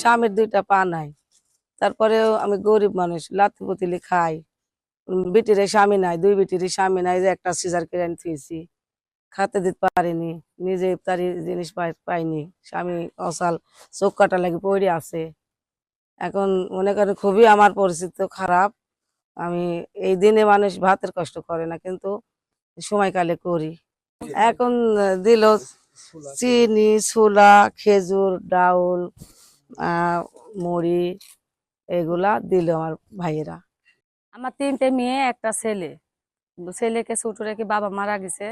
স্বামীর দুইটা পা নাই, তারপরেও আমি গরিব মানুষ, লাথি পুতিলি খাই। বিটিরে স্বামী নাই, দুই বিটির স্বামী নাই, যে একটা সিজার করে আনি থুইছি, খাতে দিতে পারিনি, নিজে ইফতারি জিনিস পাইনি, স্বামী অসাল চোখ কাটা লাগে পড়ে আছে। এখন মনে করেন খুবই আমার পরিস্থিতি খারাপ। আমি এই দিনে মানুষ ভাতের কষ্ট করে না, কিন্তু সময়কালে করি। এখন দিল চিনি, ছোলা, খেজুর, ডাউল, মুড়ি, এগুলা দিল আমার ভাইয়েরা। আমার 3টে মেয়ে, একটা ছেলে। ছেলেকে ছোট রেখে বাবা মারা গেছে।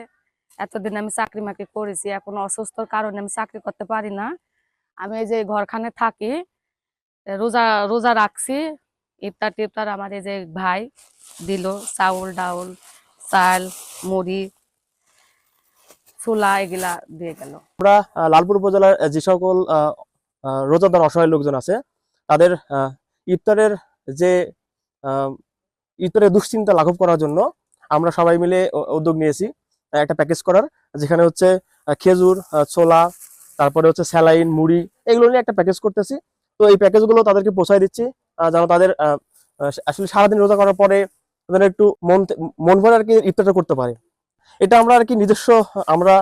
এতদিন আমি চাকরি মাকরি করেছি, এখন অসুস্থর কারণে আমি চাকরি করতে পারি না। আমি এই যে ঘরখানে থাকি, রোজা রোজা রাখছি। ইফতার টিফতার আমার এই যে ভাই দিল, চাউল ডাউল, চাল, মুড়ি, ছোলা এগুলা দিয়ে গেল। আমরা লালপুর উপজেলার যে সকল রোজাদার অসহায় লোকজন আছে তাদের ইফতারের যে ইফতারের দুশ্চিন্তা লাঘব করার জন্য আমরা সবাই মিলে উদ্যোগ নিয়েছি একটা প্যাকেজ করার, যেখানে হচ্ছে খেজুর, ছোলা, তারপরে হচ্ছে স্যালাইন, মুড়ি, এগুলো নিয়ে একটা প্যাকেজ করতেছি। তো এই প্যাকেজগুলো তাদেরকে পৌঁছায় দিচ্ছি, যেন তাদের আসলে সারাদিন রোজা করার পরে তাদের একটু মন ভরে আর কি ইফতারটা করতে পারে। এটা আমরা আর কি নিজস্ব, আমরা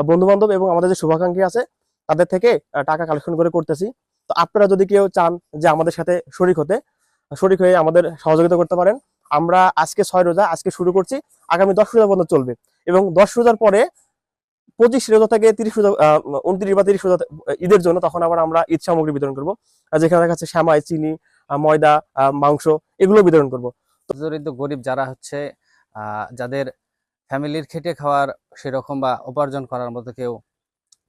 বন্ধু বান্ধব এবং আমাদের যে শুভাকাঙ্ক্ষী আছে তাদের থেকে টাকা কালেকশন করে করতেছি। তো আপনারা যদি কেউ চান যে আমাদের সাথে শরিক হয়ে আমাদের সহযোগিতা করতে পারেন। আমরা আজকে 6 রোজা আজকে শুরু করছি, আগামী 10 রোজা পর্যন্ত চলবে, এবং 10 রোজার পরে 25 রোজা থেকে 30 রোজা, 29 বা 30 রোজা ঈদের জন্য তখন আবার আমরা ঈদ সামগ্রী বিতরণ করবো, যেখানে কাছে সেমাই, চিনি, ময়দা, মাংস এগুলো বিতরণ করবো। দরিদ্র গরিব যারা হচ্ছে যাদের ফ্যামিলির খেটে খাওয়ার সেরকম বা উপার্জন করার মতো কেউ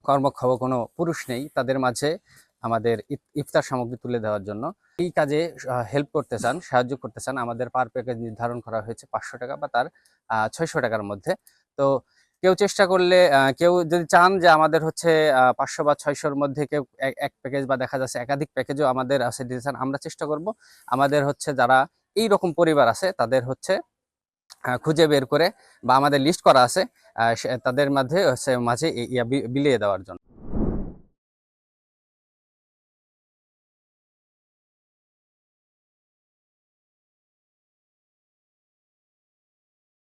কর্মক্ষম কোনো পুরুষ নেই, তাদের মাঝে আমাদের ইফতার সামগ্রী তুলে দেওয়ার জন্য এই কাজে হেল্প করতে চান, সাহায্য করতে চান, আমাদের পার প্যাকেজ নির্ধারণ করা হয়েছে 500 টাকা বা তার 600 টাকার মধ্যে। তো কেউ চেষ্টা করলে, কেউ যদি চান যে আমাদের হচ্ছে 500 বা 600-র মধ্যে কেউ এক প্যাকেজ বা দেখা যাচ্ছে একাধিক প্যাকেজও আমাদের আছে দিতে চান, আমরা চেষ্টা করব আমাদের হচ্ছে যারা এই রকম পরিবার আছে তাদের হচ্ছে খুঁজে বের করে বা আমাদের লিস্ট করা আছে তাদের মাঝে বিলিয়ে দেওয়ার জন্য।